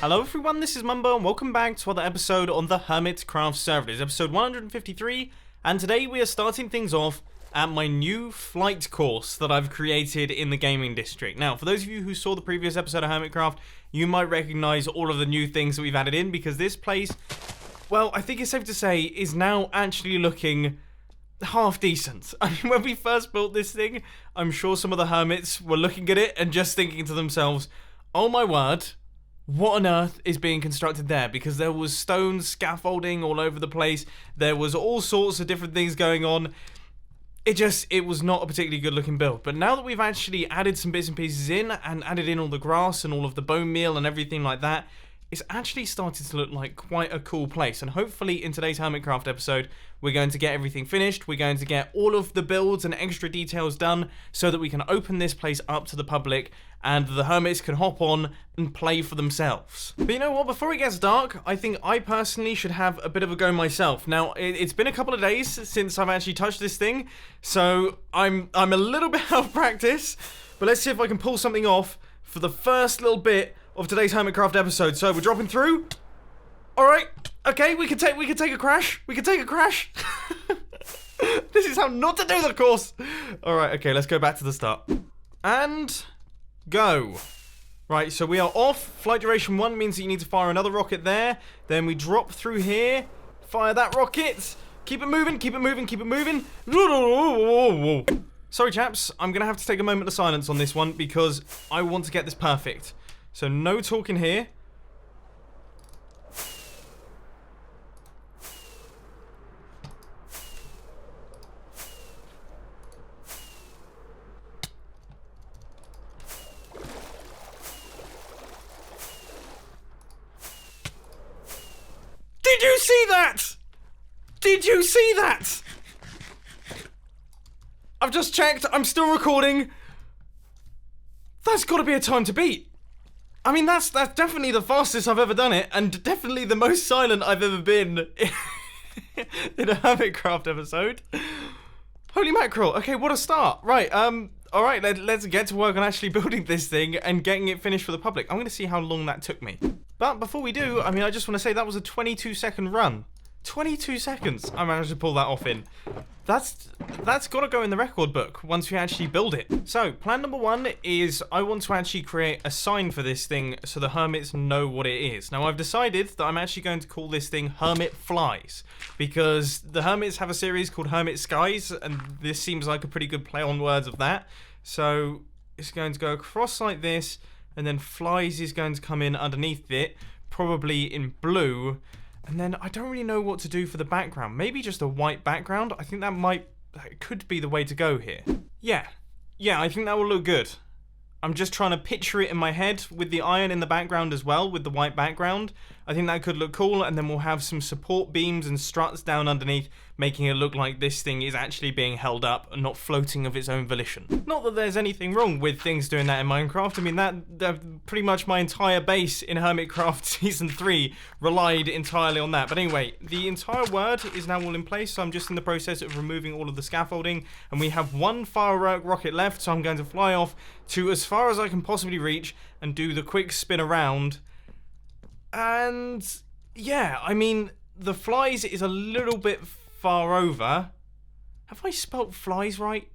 Hello everyone, this is Mumbo and welcome back to another episode on the Hermitcraft server. It's episode 153, and today we are starting things off at my new flight course that I've created in the gaming district. Now, for those of you who saw the previous episode of Hermitcraft, you might recognize all of the new things that we've added in, because this place, well, I think it's safe to say, is now actually looking half decent. I mean, when we first built this thing, I'm sure some of the hermits were looking at it and just thinking to themselves, oh my word, what on earth is being constructed there? Because there was stone scaffolding all over the place. There was all sorts of different things going on. It was not a particularly good looking build. But now that we've actually added some bits and pieces in and added in all the grass and all of the bone meal and everything like that, it's actually started to look like quite a cool place. And hopefully in today's Hermitcraft episode, we're going to get everything finished. We're going to get all of the builds and extra details done so that we can open this place up to the public and the hermits can hop on and play for themselves. But you know what? Before it gets dark, I think I personally should have a bit of a go myself. Now, it's been a couple of days since I've actually touched this thing, so I'm a little bit out of practice, but let's see if I can pull something off for the first little bit of today's Hermitcraft episode. So we're dropping through. All right. Okay, we can take a crash. We can take a crash. This is how not to do the course. All right. Okay, let's go back to the start. And go. Right, so we are off. Flight duration 1 means that you need to fire another rocket there. Then we drop through here. Fire that rocket. Keep it moving, keep it moving, keep it moving. Sorry, chaps. I'm going to have to take a moment of silence on this one because I want to get this perfect. So no talking here. Did you see that? Did you see that? I've just checked. I'm still recording. That's got to be a time to beat. I mean, that's definitely the fastest I've ever done it, and definitely the most silent I've ever been in a Hermitcraft episode. Holy mackerel. Okay, what a start. Right, all right, let's get to work on actually building this thing and getting it finished for the public. I'm going to see how long that took me. But before we do, I mean, I just want to say that was a 22-second run. 22 seconds I managed to pull that off in. That's got to go in the record book once we actually build it. So, plan number 1 is I want to actually create a sign for this thing so the hermits know what it is. Now, I've decided that I'm actually going to call this thing Hermit Flies, because the hermits have a series called Hermit Skies, and this seems like a pretty good play on words of that. So, it's going to go across like this, and then Flies is going to come in underneath it, probably in blue. And then I don't really know what to do for the background. Maybe just a white background. I think that could be the way to go here. Yeah, I think that will look good. I'm just trying to picture it in my head with the iron in the background as well, with the white background. I think that could look cool, and then we'll have some support beams and struts down underneath, making it look like this thing is actually being held up and not floating of its own volition. Not that there's anything wrong with things doing that in Minecraft. I mean, that pretty much my entire base in Hermitcraft Season 3 relied entirely on that. But anyway, the entire word is now all in place, so I'm just in the process of removing all of the scaffolding, and we have one firework rocket left, so I'm going to fly off to as far as I can possibly reach and do the quick spin around. And yeah, I mean, the flies is a little bit far over. Have I spelt flies right?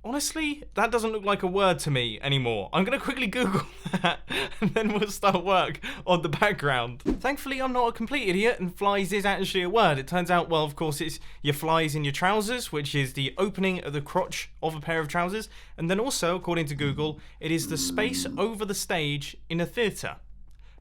Honestly, that doesn't look like a word to me anymore. I'm going to quickly Google that and then we'll start work on the background. Thankfully, I'm not a complete idiot and flies is actually a word. It turns out, well, of course, it's your flies in your trousers, which is the opening of the crotch of a pair of trousers. And then also, according to Google, it is the space over the stage in a theatre,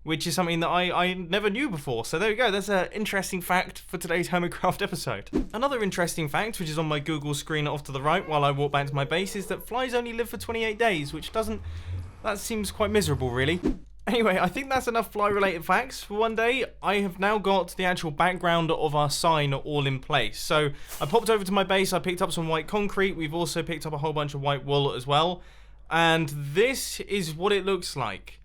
which is something that I never knew before. So there we go, that's an interesting fact for today's Hermitcraft episode. Another interesting fact, which is on my Google screen off to the right while I walk back to my base, is that flies only live for 28 days, which that seems quite miserable, really. Anyway, I think that's enough fly-related facts for one day. I have now got the actual background of our sign all in place. So I popped over to my base, I picked up some white concrete, we've also picked up a whole bunch of white wool as well. And this is what it looks like.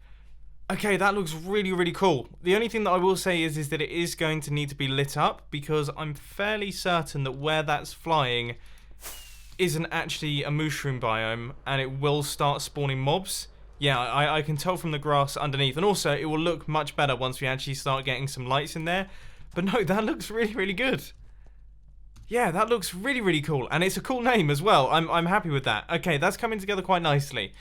Okay, that looks really, really cool. The only thing that I will say is that it is going to need to be lit up, because I'm fairly certain that where that's flying isn't actually a mushroom biome, and it will start spawning mobs. yeah, I can tell from the grass underneath. And also, it will look much better once we actually start getting some lights in there. But no, that looks really, really good. Yeah, that looks really, really cool. And it's a cool name as well. I'm happy with that. Okay, that's coming together quite nicely.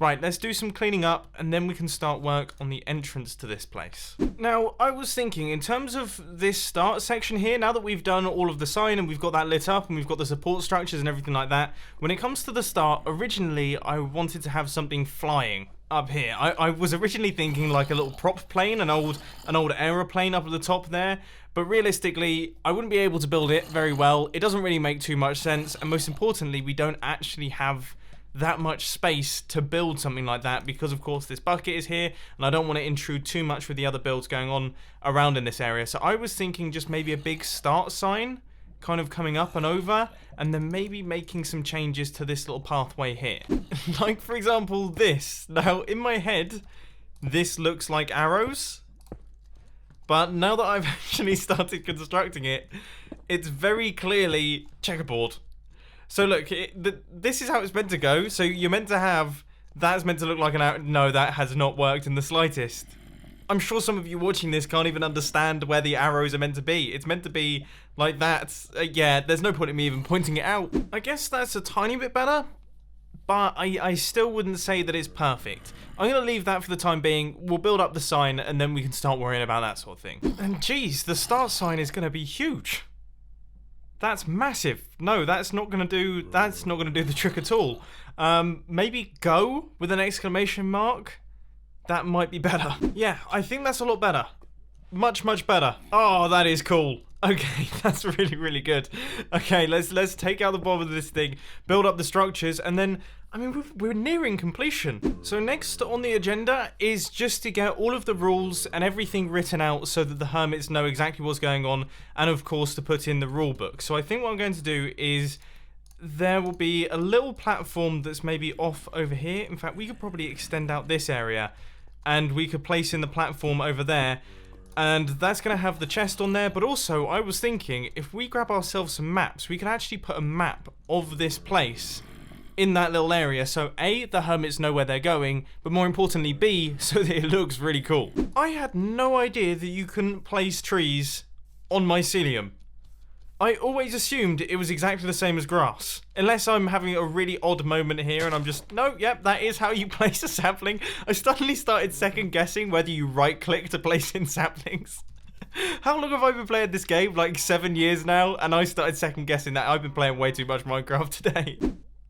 Right, let's do some cleaning up, and then we can start work on the entrance to this place. Now, I was thinking, in terms of this start section here, now that we've done all of the sign and we've got that lit up and we've got the support structures and everything like that, when it comes to the start, originally I wanted to have something flying up here. I was originally thinking like a little prop plane, an old aeroplane up at the top there, but realistically, I wouldn't be able to build it very well. It doesn't really make too much sense, and most importantly, we don't actually have that much space to build something like that because of course this bucket is here and I don't want to intrude too much with the other builds going on around in this area. So I was thinking just maybe a big start sign kind of coming up and over, and then maybe making some changes to this little pathway here. Like for example this. Now in my head this looks like arrows, but now that I've actually started constructing it, it's very clearly checkerboard. So look, this is how it's meant to go. So you're meant to have, that's meant to look like an arrow. No, that has not worked in the slightest. I'm sure some of you watching this can't even understand where the arrows are meant to be. It's meant to be like that. Yeah, there's no point in me even pointing it out. I guess that's a tiny bit better, but I still wouldn't say that it's perfect. I'm going to leave that for the time being. We'll build up the sign and then we can start worrying about that sort of thing. And geez, the start sign is going to be huge. That's massive. No, that's not gonna do the trick at all. Maybe go with an exclamation mark. That might be better. Yeah, I think that's a lot better. Much, much better. Oh, that is cool. Okay, that's really, really good. Okay, let's take out the bottom of this thing, build up the structures, and then, I mean, we're nearing completion. So next on the agenda is just to get all of the rules and everything written out so that the hermits know exactly what's going on, and of course to put in the rule book. So I think what I'm going to do is there will be a little platform that's maybe off over here. In fact, we could probably extend out this area and we could place in the platform over there. And that's going to have the chest on there, but also I was thinking if we grab ourselves some maps, we can actually put a map of this place in that little area. So A, the hermits know where they're going, but more importantly B, so that it looks really cool. I had no idea that you couldn't place trees on Mycelium. I always assumed it was exactly the same as grass. Unless I'm having a really odd moment here and I'm just, no, yep, that is how you place a sapling. I suddenly started second guessing whether you right click to place in saplings. How long have I been playing this game? Like 7 years now, and I started second guessing that. I've been playing way too much Minecraft today.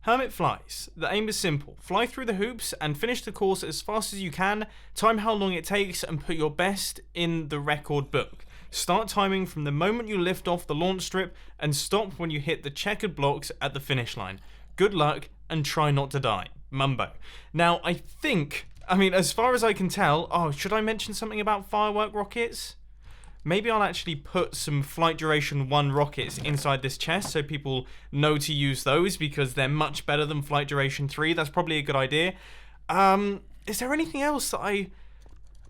Hermit flies. The aim is simple. Fly through the hoops and finish the course as fast as you can. Time how long it takes and put your best in the record book. Start timing from the moment you lift off the launch strip and stop when you hit the checkered blocks at the finish line. Good luck and try not to die. Mumbo. Now, I mean, as far as I can tell, oh, should I mention something about Firework Rockets? Maybe I'll actually put some Flight Duration 1 rockets inside this chest so people know to use those because they're much better than Flight Duration 3. That's probably a good idea. Is there anything else that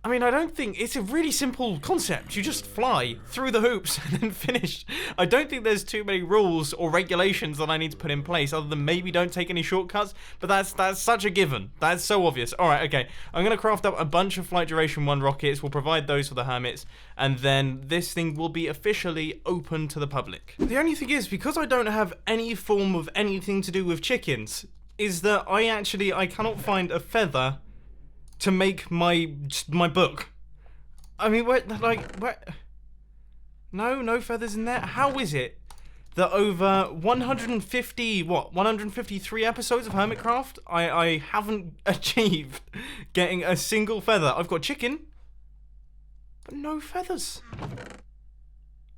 I mean, I don't think... It's a really simple concept. You just fly through the hoops and then finish. I don't think there's too many rules or regulations that I need to put in place other than maybe don't take any shortcuts, but that's such a given. That's so obvious. Alright, okay. I'm going to craft up a bunch of Flight Duration 1 rockets. We'll provide those for the hermits, and then this thing will be officially open to the public. The only thing is, because I don't have any form of anything to do with chickens, is that I cannot find a feather to make my book. I mean, where? No feathers in there. How is it that over 153 episodes of Hermitcraft, I haven't achieved getting a single feather? I've got chicken, but no feathers.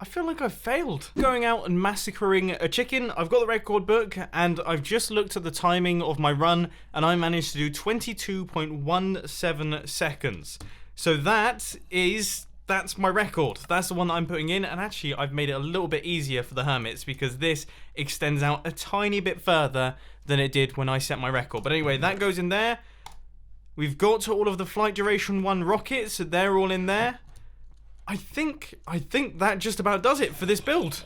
I feel like I've failed. Going out and massacring a chicken. I've got the record book and I've just looked at the timing of my run and I managed to do 22.17 seconds. So that's my record. That's the one that I'm putting in, and actually I've made it a little bit easier for the hermits because this extends out a tiny bit further than it did when I set my record. But anyway, that goes in there. We've got to all of the Flight Duration 1 rockets, so they're all in there. I think that just about does it for this build.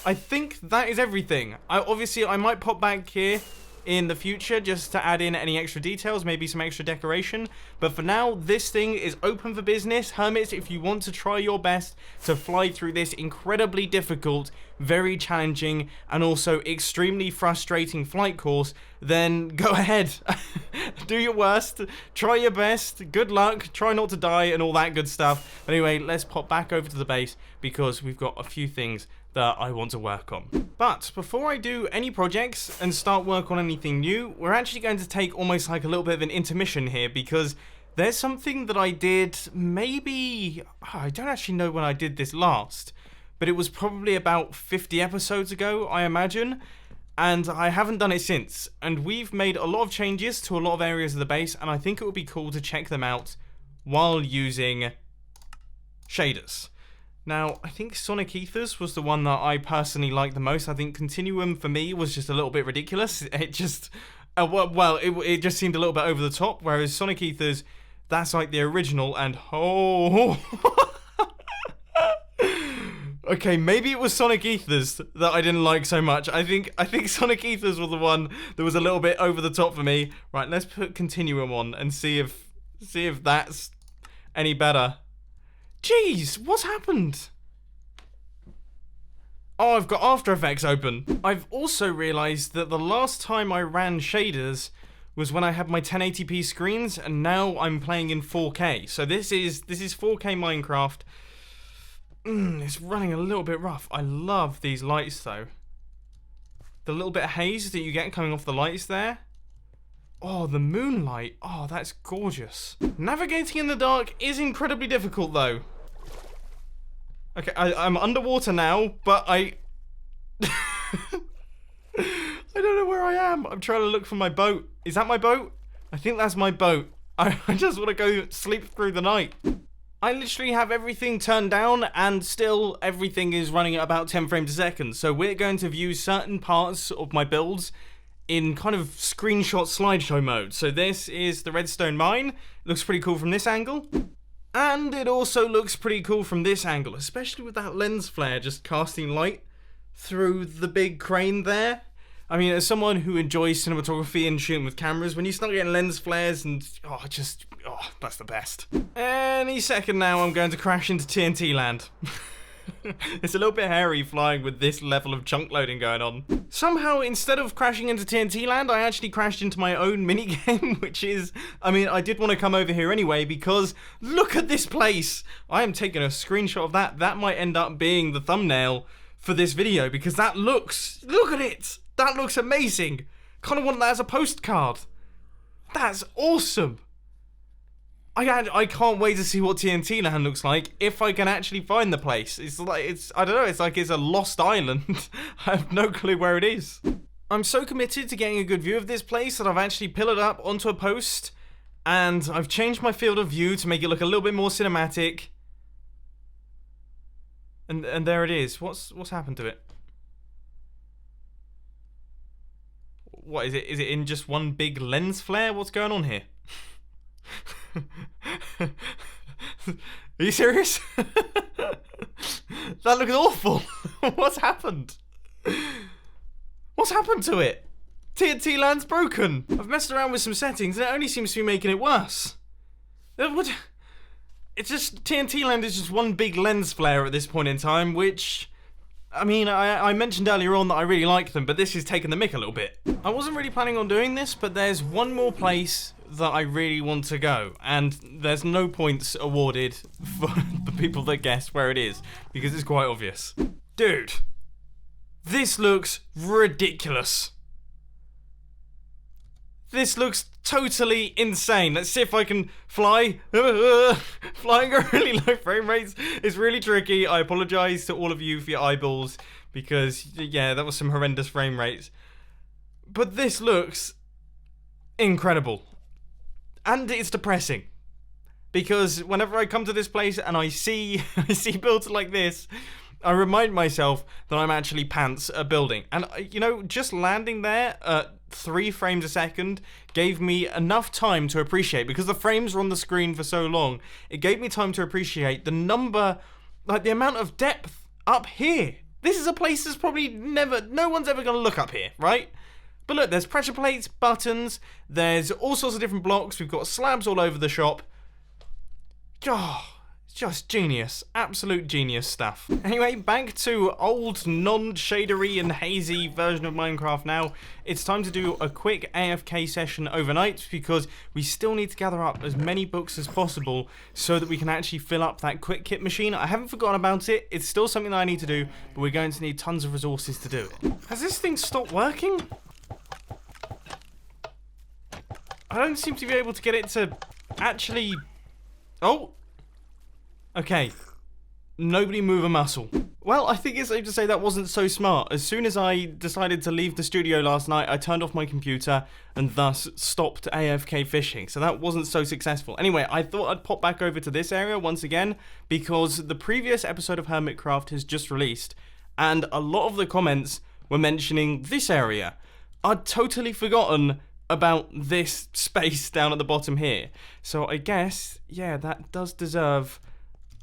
I think that is everything. Obviously, I might pop back here in the future just to add in any extra details, maybe some extra decoration. But for now, this thing is open for business. Hermits, if you want to try your best to fly through this incredibly difficult, very challenging, and also extremely frustrating flight course, then go ahead. Do your worst, try your best, good luck, try not to die, and all that good stuff. But anyway, let's pop back over to the base because we've got a few things that I want to work on. But before I do any projects and start work on anything new, we're actually going to take almost like a little bit of an intermission here because there's something that I did maybe, I don't actually know when I did this last, but it was probably about 50 episodes ago, I imagine, and I haven't done it since. And we've made a lot of changes to a lot of areas of the base, and I think it would be cool to check them out while using shaders. Now, I think Sonic Ethers was the one that I personally liked the most. I think Continuum for me was just a little bit ridiculous. It just, it just seemed a little bit over the top, whereas Sonic Ethers, that's like the original, and oh... Okay, maybe it was Sonic Ethers that I didn't like so much. I think Sonic Ethers was the one that was a little bit over the top for me. Right, let's put Continuum on and see if that's any better. Jeez, what's happened? Oh, I've got After Effects open. I've also realized that the last time I ran shaders was when I had my 1080p screens, and now I'm playing in 4K. So this is 4K Minecraft. It's running a little bit rough. I love these lights though. The little bit of haze that you get coming off the lights there. Oh, the moonlight. Oh, that's gorgeous. Navigating in the dark is incredibly difficult though. Okay, I'm underwater now, but I don't know where I am. I'm trying to look for my boat. Is that my boat? I think that's my boat. I just want to go sleep through the night. I literally have everything turned down and still everything is running at about 10 frames a second. So we're going to view certain parts of my builds in kind of screenshot slideshow mode. So this is the Redstone mine. It looks pretty cool from this angle. And it also looks pretty cool from this angle, especially with that lens flare just casting light through the big crane there. I mean, as someone who enjoys cinematography and shooting with cameras, when you start getting lens flares and, that's the best. Any second now, I'm going to crash into TNT land. It's a little bit hairy flying with this level of chunk loading going on. Somehow, instead of crashing into TNT land, I actually crashed into my own minigame, which is, I mean, I did want to come over here anyway, because look at this place. I am taking a screenshot of that. That might end up being the thumbnail for this video, because that looks, look at it. That looks amazing. Kind of want that as a postcard. That's awesome. I can't wait to see what TNT land looks like if I can actually find the place. It's like, I don't know, it's like it's a lost island. I have no clue where it is. I'm so committed to getting a good view of this place that I've actually pillared up onto a post and I've changed my field of view to make it look a little bit more cinematic. And there it is. What's happened to it? What is it? Is it in just one big lens flare? What's going on here? Are you serious? That looks awful. What's happened? What's happened to it? TNT land's broken. I've messed around with some settings and it only seems to be making it worse. It's just, TNT land is just one big lens flare at this point in time, which, I mean, I mentioned earlier on that I really like them, but this is taking the mick a little bit. I wasn't really planning on doing this, but there's one more place that I really want to go, and there's no points awarded for the people that guess where it is, because it's quite obvious. Dude, this looks ridiculous. This looks totally insane. Let's see if I can fly. Flying at really low frame rates is really tricky. I apologize to all of you for your eyeballs, because, yeah, that was some horrendous frame rates. But this looks incredible. And it's depressing. Because whenever I come to this place and I see builds like this, I remind myself that I'm actually pants at building. And, you know, just landing there at 3 frames a second gave me enough time to appreciate, because the frames were on the screen for so long, it gave me time to appreciate the number, like the amount of depth up here. This is a place that's probably no one's ever going to look up here, right? But look, there's pressure plates, buttons, there's all sorts of different blocks. We've got slabs all over the shop. Oh, just genius. Absolute genius stuff. Anyway, back to old, non-shadery and hazy version of Minecraft now. It's time to do a quick AFK session overnight because we still need to gather up as many books as possible so that we can actually fill up that quick kit machine. I haven't forgotten about it. It's still something that I need to do, but we're going to need tons of resources to do it. Has this thing stopped working? I don't seem to be able to get it to actually... Oh! Okay. Nobody move a muscle. Well, I think it's safe to say that wasn't so smart. As soon as I decided to leave the studio last night, I turned off my computer and thus stopped AFK fishing. So that wasn't so successful. Anyway, I thought I'd pop back over to this area once again because the previous episode of Hermitcraft has just released and a lot of the comments were mentioning this area. I'd totally forgotten about this space down at the bottom here. So I guess, yeah, that does deserve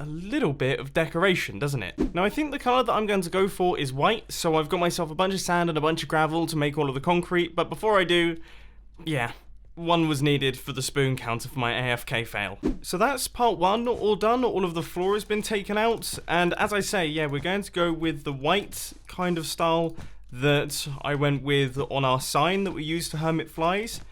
a little bit of decoration, doesn't it? Now, I think the colour that I'm going to go for is white, so I've got myself a bunch of sand and a bunch of gravel to make all of the concrete, but before I do, yeah, one was needed for the spoon counter for my AFK fail. So that's part one all done, all of the floor has been taken out, and as I say, yeah, we're going to go with the white kind of style that I went with on our sign that we used for hermit flies.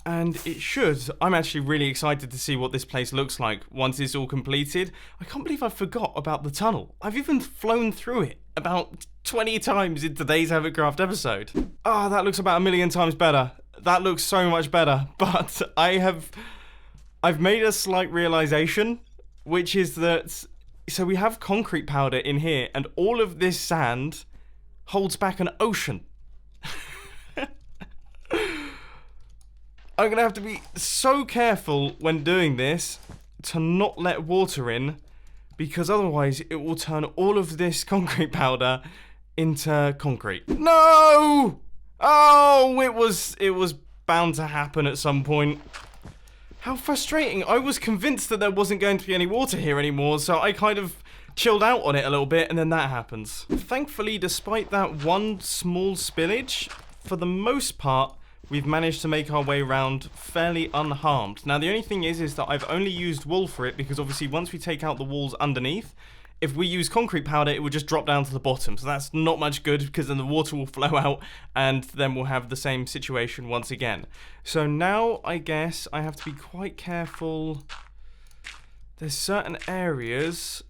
And it should. I'm actually really excited to see what this place looks like once it's all completed. I can't believe I forgot about the tunnel. I've even flown through it about 20 times in today's Hermitcraft episode. Oh, that looks about 1,000,000 times better. That looks so much better. But I've made a slight realization, which is that, so we have concrete powder in here and all of this sand holds back an ocean. I'm going to have to be so careful when doing this to not let water in, because otherwise it will turn all of this concrete powder into concrete. No! Oh, it was bound to happen at some point. How frustrating. I was convinced that there wasn't going to be any water here anymore, so I kind of chilled out on it a little bit, and then that happens. Thankfully, despite that one small spillage, for the most part, we've managed to make our way around fairly unharmed. Now, the only thing is that I've only used wool for it because obviously once we take out the walls underneath, if we use concrete powder, it will just drop down to the bottom. So that's not much good because then the water will flow out and then we'll have the same situation once again. So now I guess I have to be quite careful. There's certain areas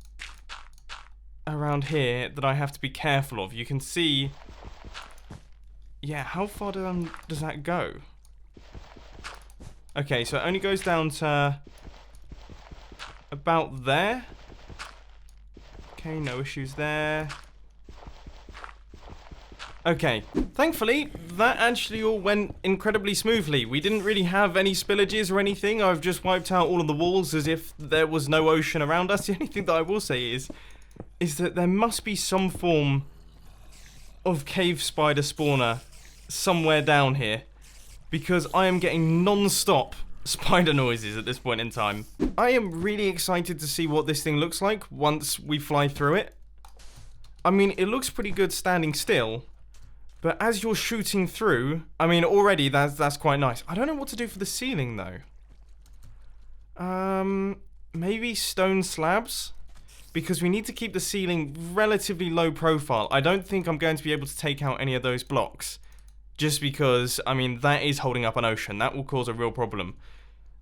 around here that I have to be careful of. You can see... Yeah, how far does that go? Okay, so it only goes down to about there. Okay, no issues there. Okay, thankfully, that actually all went incredibly smoothly. We didn't really have any spillages or anything. I've just wiped out all of the walls as if there was no ocean around us. The only thing that I will say is that there must be some form of cave spider spawner somewhere down here, because I am getting non-stop spider noises at this point in time. I am really excited to see what this thing looks like once we fly through it. I mean, it looks pretty good standing still, but as you're shooting through, I mean, already that's quite nice. I don't know what to do for the ceiling though. Maybe stone slabs? Because we need to keep the ceiling relatively low profile. I don't think I'm going to be able to take out any of those blocks. Just because, I mean, that is holding up an ocean. That will cause a real problem.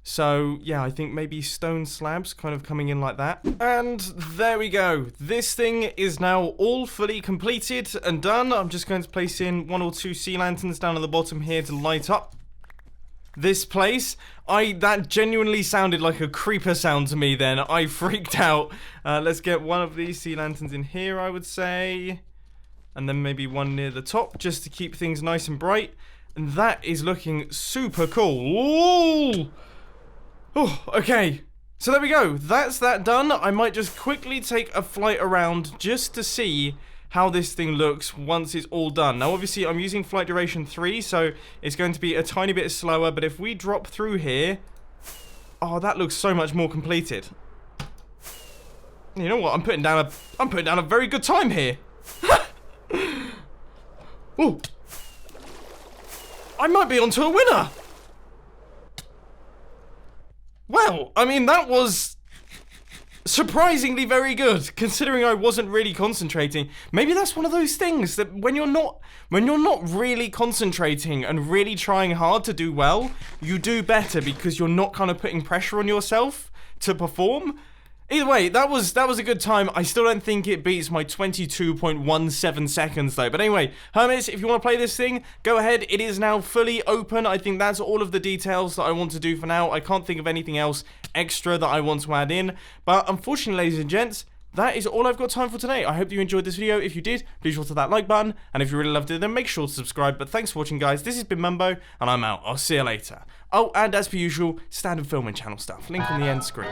So, yeah, I think maybe stone slabs kind of coming in like that. And there we go. This thing is now all fully completed and done. I'm just going to place in 1 or 2 sea lanterns down at the bottom here to light up this place. That genuinely sounded like a creeper sound to me then. I freaked out. Let's get one of these sea lanterns in here, I would say. And then maybe one near the top, just to keep things nice and bright. And that is looking super cool. Ooh! Oh, okay. So there we go. That's that done. I might just quickly take a flight around just to see how this thing looks once it's all done. Now, obviously, I'm using flight duration 3, so it's going to be a tiny bit slower. But if we drop through here... Oh, that looks so much more completed. You know what? I'm putting down a very good time here. Ooh. I might be onto a winner. Well, I mean, that was surprisingly very good, considering I wasn't really concentrating. Maybe that's one of those things that when you're not really concentrating and really trying hard to do well, you do better because you're not kind of putting pressure on yourself to perform. Either way, that was a good time. I still don't think it beats my 22.17 seconds though. But anyway, Hermits, if you want to play this thing, go ahead. It is now fully open. I think that's all of the details that I want to do for now. I can't think of anything else extra that I want to add in. But unfortunately, ladies and gents, that is all I've got time for today. I hope you enjoyed this video. If you did, please hit that like button. And if you really loved it, then make sure to subscribe. But thanks for watching, guys. This has been Mumbo, and I'm out. I'll see you later. Oh, and as per usual, standard filming channel stuff. Link on the end screen.